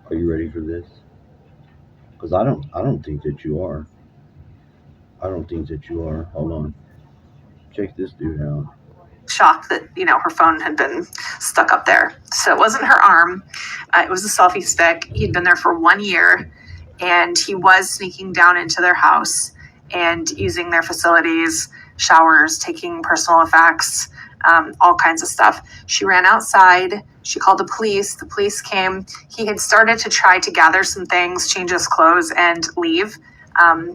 Are you ready for this? Because I don't think that you are. I don't think that you are. Hold on. Check this dude out. Shocked that, her phone had been stuck up there. So it wasn't her arm. It was a selfie stick. He'd been there for 1 year, and he was sneaking down into their house and using their facilities, showers, taking personal effects, all kinds of stuff. She ran outside. She called the police. The police came. He had started to try to gather some things, change his clothes, and leave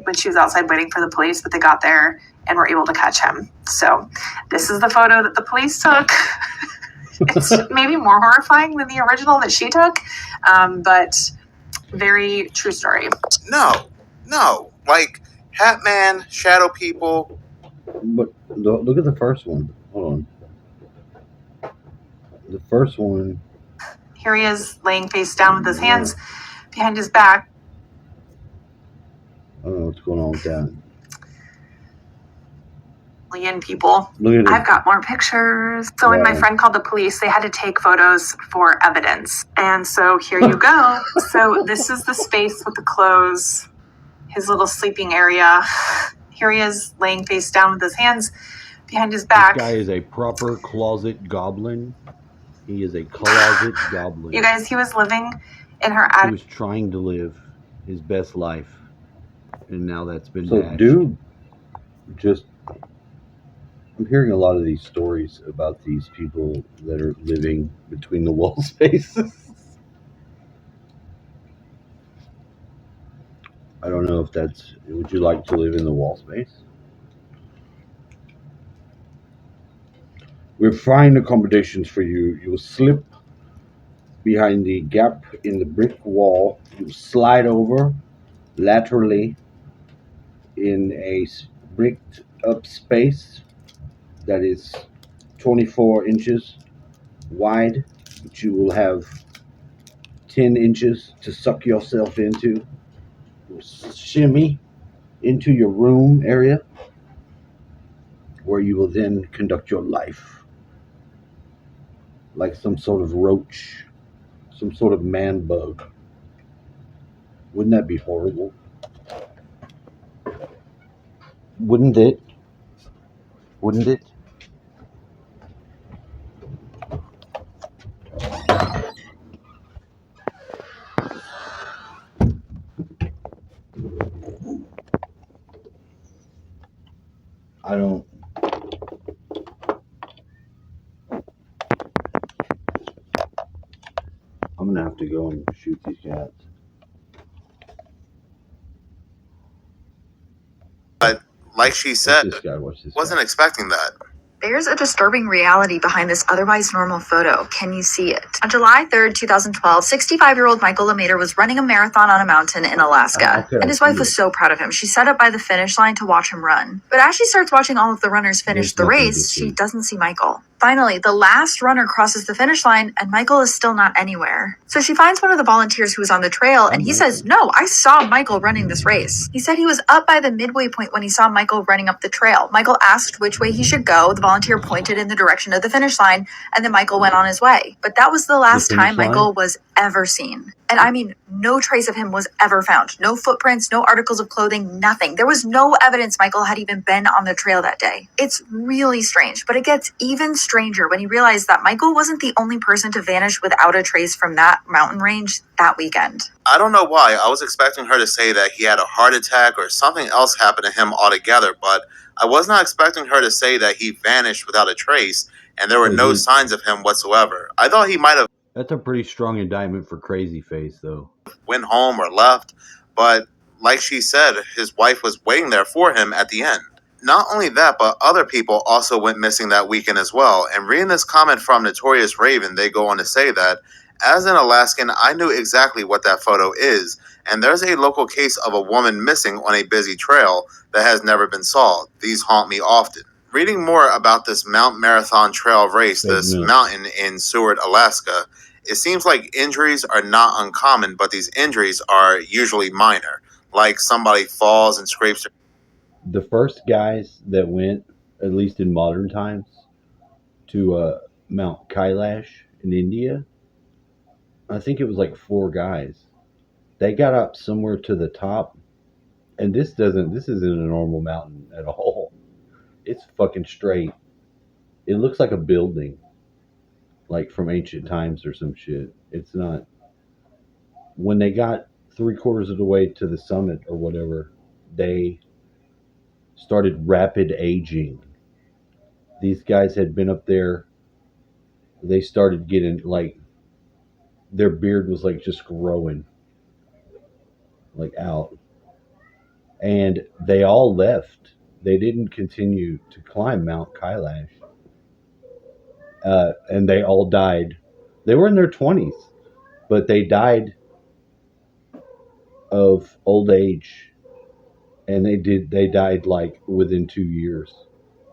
when she was outside waiting for the police, but they got there and were able to catch him. So this is the photo that the police took. It's maybe more horrifying than the original that she took, but very true story. No. Like, Hatman, shadow people. But look at the first one. Hold on. The first one. Here he is laying face down with his hands behind his back. I don't know what's going on with that. People. I've got more pictures. So when my friend called the police, they had to take photos for evidence. And so here you go. So this is the space with the clothes, his little sleeping area. Here he is laying face down with his hands behind his back. This guy is a proper closet goblin. He is a closet goblin. You guys, he was living in her He attic. was trying to live his best life, and now that's been So, dashed. dude, I'm hearing a lot of these stories about these people that are living between the wall spaces. I don't know if that's. Would you like to live in the wall space? We're fine accommodations for you. You will slip behind the gap in the brick wall. You slide over laterally in a bricked up space that is 24 inches wide, but you will have 10 inches to suck yourself into. You'll shimmy into your room area where you will then conduct your life like some sort of roach, some sort of man bug. Wouldn't that be horrible? Wouldn't it? Wouldn't it? I don't. I'm gonna have to go and shoot these cats. But like she said, Watch this wasn't guy. expecting that. There's a disturbing reality behind this otherwise normal photo. Can you see it? On July 3rd, 2012, 65-year-old Michael Lemater was running a marathon on a mountain in Alaska. And his wife was so proud of him. She sat up by the finish line to watch him run. But as she starts watching all of the runners finish the race, she doesn't see Michael. Finally, the last runner crosses the finish line, and Michael is still not anywhere. So she finds one of the volunteers who was on the trail, and he says, "No, I saw Michael running this race." He said he was up by the midway point when he saw Michael running up the trail. Michael asked which way he should go. The volunteer pointed in the direction of the finish line, and then Michael went on his way. But that was the last time Michael was ever seen. And I mean, no trace of him was ever found. No footprints, no articles of clothing, nothing. There was no evidence Michael had even been on the trail that day. It's really strange, but it gets even stranger when you realize that Michael wasn't the only person to vanish without a trace from that mountain range that weekend. I don't know why. I was expecting her to say that he had a heart attack or something else happened to him altogether, but I was not expecting her to say that he vanished without a trace and there were no signs of him whatsoever. I thought he might have. That's a pretty strong indictment for Crazy Face, though. Went home or left, but like she said, his wife was waiting there for him at the end. Not only that, but other people also went missing that weekend as well. And reading this comment from Notorious Raven, they go on to say that, as an Alaskan, I knew exactly what that photo is, and there's a local case of a woman missing on a busy trail that has never been solved. These haunt me often. Reading more about this Mount Marathon Trail race, this mountain in Seward, Alaska, it seems like injuries are not uncommon, but these injuries are usually minor, like somebody falls and scrapes. The first guys that went, at least in modern times, to Mount Kailash in India, I think it was like 4 guys. They got up somewhere to the top, and this isn't a normal mountain at all. It's fucking straight. It looks like a building, like from ancient times or some shit. It's not. When they got 3/4 of the way to the summit or whatever, they started rapid aging. These guys had been up there. They started getting like their beard was like just growing like out, and they all left. They didn't continue to climb Mount Kailash, and they all died. They were in their 20s, but they died of old age, and they died like within 2 years,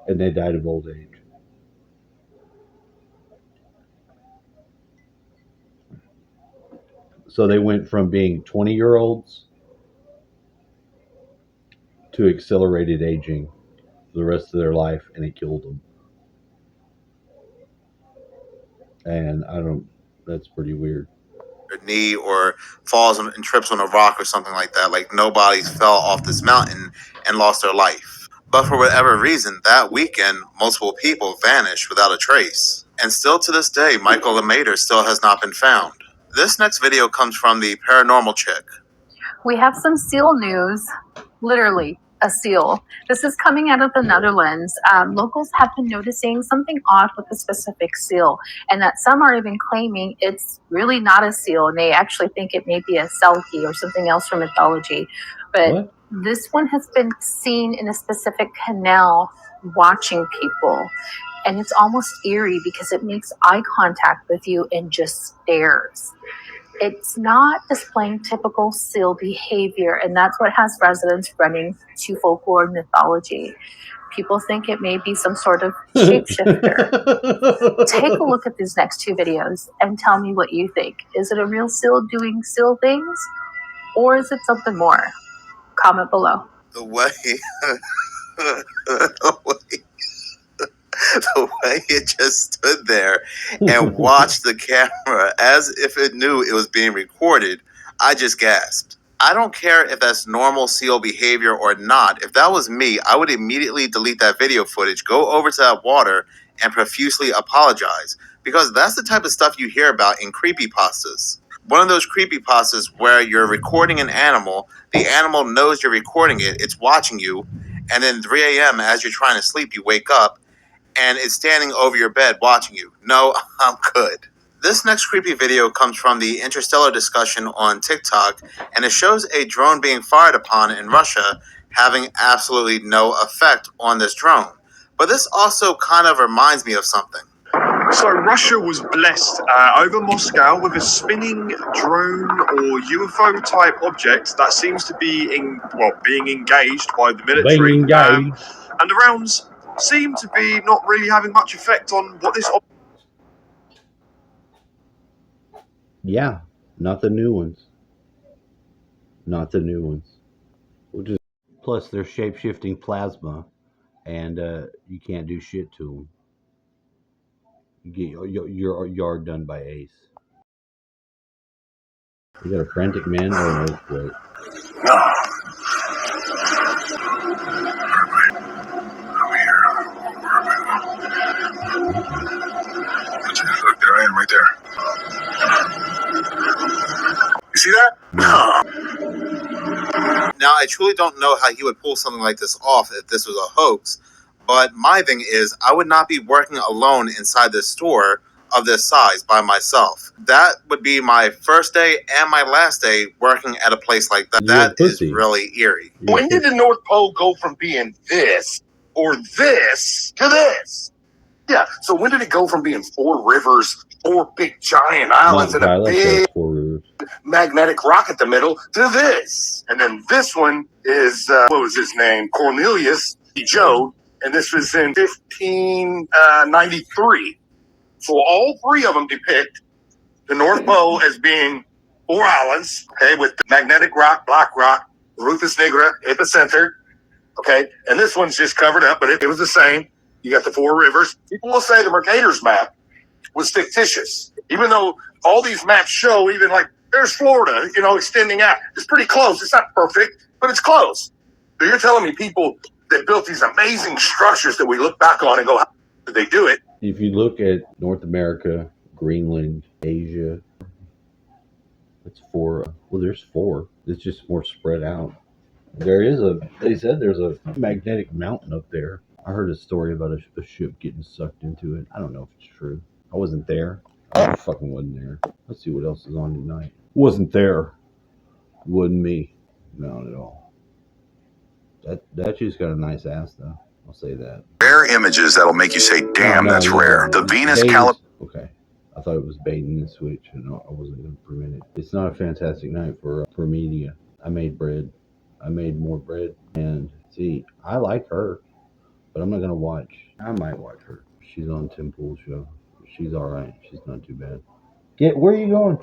and they died of old age. So they went from being 20-year-olds to accelerated aging for the rest of their life, and it killed them. And that's pretty weird. Knee or falls and trips on a rock or something like that. Like nobody fell off this mountain and lost their life. But for whatever reason, that weekend, multiple people vanished without a trace. And still to this day, Michael LeMaitre still has not been found. This next video comes from the Paranormal Chick. We have some seal news, literally a seal. This is coming out of the Netherlands. Locals have been noticing something odd with a specific seal, and that some are even claiming it's really not a seal, and they actually think it may be a selkie or something else from mythology. But What? this one has been seen in a specific canal watching people, and it's almost eerie because it makes eye contact with you and just stares. It's not displaying typical seal behavior, and that's what has residents running to folklore and mythology. People think it may be some sort of shapeshifter. Take a look at these next 2 videos and tell me what you think. Is it a real seal doing seal things, or is it something more? Comment below. The way the way it just stood there and watched the camera as if it knew it was being recorded, I just gasped. I don't care if that's normal seal behavior or not. If that was me, I would immediately delete that video footage, go over to that water, and profusely apologize. Because that's the type of stuff you hear about in creepypastas. One of those creepypastas where you're recording an animal, the animal knows you're recording it, it's watching you, and then 3 a.m. as you're trying to sleep, you wake up, and it's standing over your bed watching you. No, I'm good. This next creepy video comes from the Interstellar discussion on TikTok, and it shows a drone being fired upon in Russia having absolutely no effect on this drone. But this also kind of reminds me of something. So Russia was blessed over Moscow with a spinning drone or UFO type object that seems to be being engaged by the military. Being engaged. And the rounds seem to be not really having much effect on what this. Yeah, not the new ones. Not the new ones. Plus, they're shape-shifting plasma, and you can't do shit to them. You get your yard done by Ace. You got a frantic man or an earthquake? Look, there I am right there. You see that? No. Now, I truly don't know how he would pull something like this off if this was a hoax, but my thing is, I would not be working alone inside this store of this size by myself. That would be my first day and my last day working at a place like that. That is really eerie. When did the North Pole go from being this or this to this? Yeah, so when did it go from being 4 rivers, 4 big giant islands, and a big magnetic rock at the middle to this? And then this one is, what was his name? Cornelius Joe, and this was in 1593. So all 3 of them depict the North Pole as being 4 islands, okay, with the magnetic rock, black rock, Rufus Nigra at the center, okay, and this one's just covered up, but it was the same. You got the 4 rivers. People will say the Mercator's map was fictitious. Even though all these maps show, even like, there's Florida, extending out. It's pretty close. It's not perfect, but it's close. So you're telling me people that built these amazing structures that we look back on and go, how did they do it? If you look at North America, Greenland, Asia, it's 4. Well, there's 4. It's just more spread out. They said there's a magnetic mountain up there. I heard a story about a ship getting sucked into it. I don't know if it's true. I wasn't there. I fucking wasn't there. Let's see what else is on tonight. Wasn't there. Wasn't me. Not at all. That just got a nice ass though. I'll say that. Rare images that'll make you say, damn, that's rare. The Venus Okay. I thought it was baiting the switch, and I wasn't going to permit it. It's not a fantastic night for media. I made bread. I made more bread. And see, I like her, but I'm not going to watch. I might watch her. She's on Tim Pool's show. She's all right. She's not too bad. Where are you going?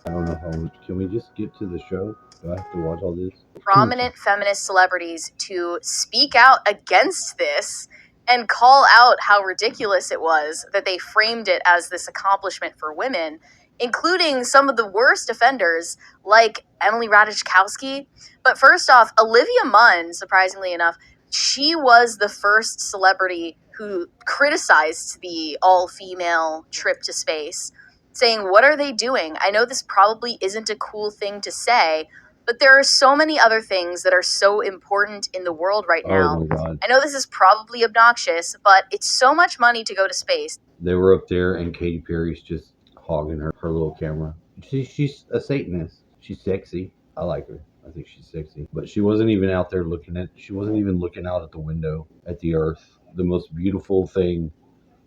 I don't know how. Can we just get to the show? Do I have to watch all this? Prominent feminist celebrities to speak out against this and call out how ridiculous it was that they framed it as this accomplishment for women, including some of the worst offenders like Emily Ratajkowski. But first off, Olivia Munn, surprisingly enough, she was the first celebrity who criticized the all-female trip to space, saying, what are they doing? I know this probably isn't a cool thing to say, but there are so many other things that are so important in the world right now. Oh my God. I know this is probably obnoxious, but it's so much money to go to space. They were up there, and Katy Perry's just hogging her little camera. She's a Satanist. She's sexy. I like her. I think she's sexy. But she wasn't even out there she wasn't even looking out at the window at the Earth. The most beautiful thing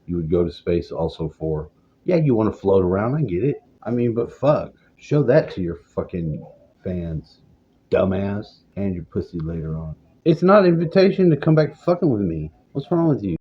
you would go to space also for. Yeah, you want to float around. I get it. I mean, but fuck. Show that to your fucking fans, dumbass, and your pussy later on. It's not an invitation to come back fucking with me. What's wrong with you?